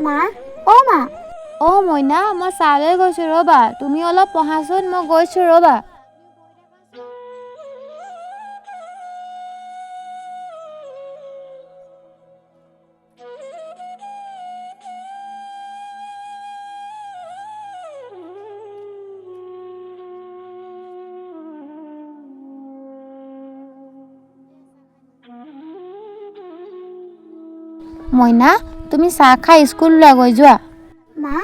মা মা মইনা মই চালৈ গৈছোঁ ৰ'বা তুমি অলপ পঢ়াচোন মই গৈছোঁ ৰ'বা মইনা তুমি চাহ খাই স্কুললৈ গৈ যোৱা মা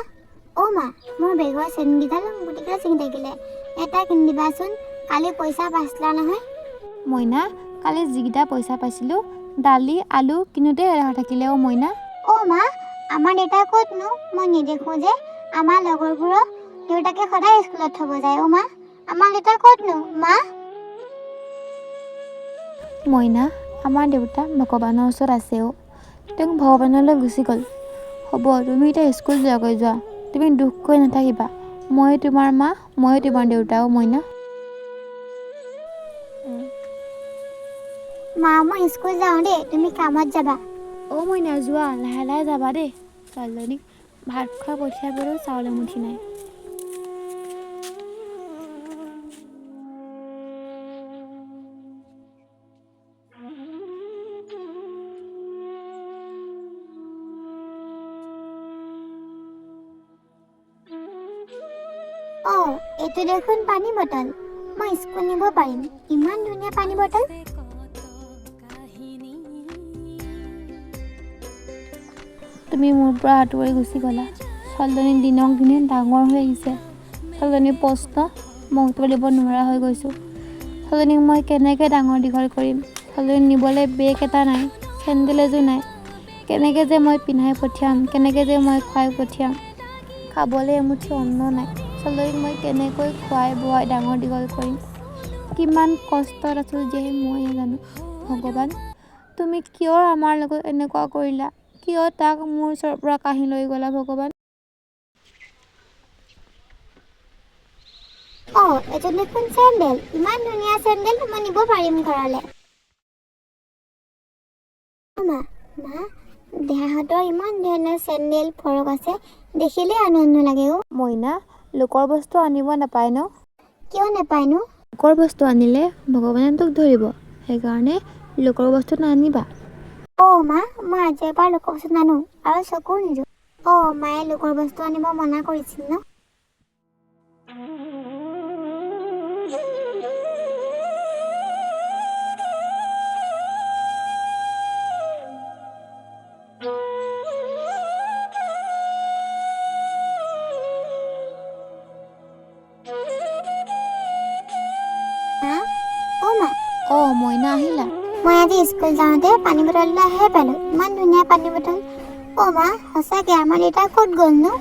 মা মোৰ বেগৰ চেনকেইডাল গুটিকেইটা ছিঙি থাকিলে এটা কিনি দিবাচোন কালি পইচা পাইছিলা নহয় মইনা কালি যিকেইটা পইচা পাইছিলোঁ দালি আলু কিনোতে এৰা থাকিলে মইনা মা আমাৰ দেউতা ক'তনো মই নেদেখোঁ যে আমাৰ লগৰবোৰক দেউতাকে সদায় স্কুলত থ'ব যায় মা আমাৰ দেউতা ক'তনো মা মইনা আমাৰ দেউতা ভগৱানৰ ওচৰত আছে তেওঁ ভগৱানলৈ গুচি গ'ল হ'ব তুমি এতিয়া স্কুল যোৱাগৈ যোৱা তুমি দুখ কৰি নাথাকিবা মই তোমাৰ মা মই তোমাৰ দেউতা মইনা মা মই স্কুল যাওঁ দেই তুমি কামত যাবা মইনা যোৱা লাহে লাহে যাবা দেই ছোৱালীজনীক ভাত খোৱা পঠিয়াবলৈও চাউল এমুঠি নাই এইটো দেখোন পানী বটল মই স্কুল নিব পাৰিম ইমান ধুনীয়া পানী বটল তুমি মোৰ পৰা আঁতৰি গুচি গ'লা ছোৱালীজনী দিনক দিনে ডাঙৰ হৈ আহিছে ছোৱালীজনীৰ প্ৰশ্ন মই উত্তৰ দিব নোৱাৰা হৈ গৈছোঁ ছোৱালীজনীক মই কেনেকৈ ডাঙৰ দীঘল কৰিম ছোৱালীজনী নিবলৈ বেগ এটা নাই চেণ্ডেল এযোৰ নাই কেনেকৈ যে মই পিন্ধাই পঠিয়াম কেনেকৈ যে মই খুৱাই পঠিয়াম খাবলৈ এমুঠি অন্ন নাই ছোৱালীজনীক মই কেনেকৈ খুৱাই বোৱাই ডাঙৰ দীঘল কৰিম কিমান কষ্টত আছোঁ যে মই জানো ভগৱান তুমি কিয় আমাৰ লগত এনেকুৱা কৰিলা কিয় তাক মোৰ ওচৰৰ পৰা কাঢ়ি লৈ গ'লা ভগৱান এইটো দেখোন চেণ্ডেল ইমান ধুনীয়া চেণ্ডেল মই নিব পাৰিম ঘৰলৈ মা দেহাহঁতৰ ইমান ধুনীয়া চেণ্ডেল ফৰক আছে দেখিলে আনন্দ লাগে মইনা লোকৰ বস্তু আনিব নাপায় ন কিয় নাপায়নো লোকৰ বস্তু আনিলে ভগৱানে তোক ধৰিব সেইকাৰণে লোকৰ বস্তু নানিবা মা মই আজিৰ পৰা লোকৰ বস্তু নানো আৰু চকু নিদিওঁ মায়ে লোকৰ বস্তু আনিব মনা কৰিছিল ন মইনা আহিলা মই আজি স্কুল যাওঁতে পানী বটললৈহে পালোঁ ইমান ধুনীয়া পানী বটল মা সঁচাকে আমাৰ দেউতা ক'ত গ'লনো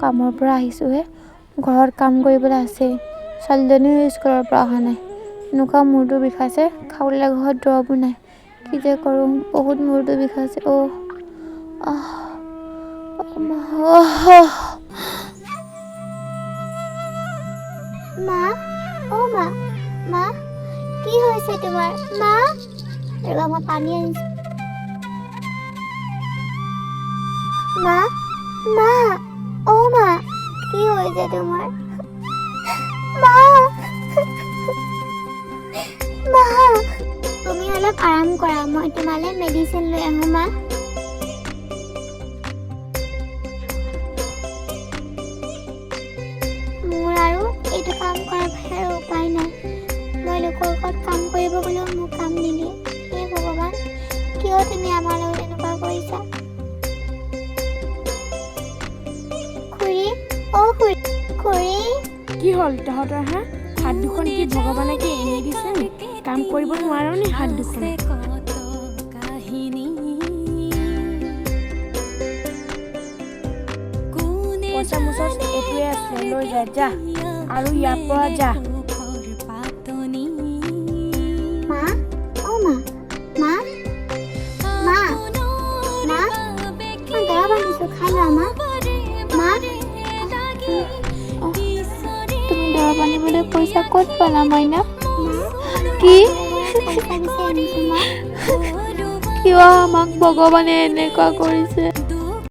কামৰ পৰা আহিছোঁহে ঘৰত কাম কৰিবলৈ আছেই ছোৱালীজনীও স্কুলৰ পৰা অহা নাই এনেকুৱা মূৰটো বিষাইছে খাবলৈ ঘৰত দৰৱো নাই কি যে কৰোঁ বহুত মূৰটো বিষাইছে মা কি হৈছে তোমাৰ মা ৰবা মই পানী আনিছোঁ মা কি হৈছে তোমাৰ মা তুমি অলপ আৰাম কৰা মই তোমালৈ মেডিচিন লৈ আহোঁ মা মোৰ আৰু এইটো কাম কৰাৰ বাহিৰে উপায় নাই মই লোকৰ ঘৰত কাম কৰিব গ'লেও মোক কাম নিদিয়ে হে ভগৱান কিয় তুমি আমাৰ লগত এনেকুৱা কৰিছা খুৰী কি হ'ল তহঁতৰ হাত দুখন কি ভগৱানে কি এৰি দিছে নি কাম কৰিব নোৱাৰো নি হাত দুখন পইচা মোচা এইটোৱে আছে লৈ যা আৰু ইয়াৰ পৰা যা খাই লোৱা মা তুমি দৰৱ আনিবলৈ পইচা ক'ত পালা মইনা কি পইচা হৈছে আনিছো মা? কিয় আমাক ভগৱানে এনেকুৱা কৰিছে?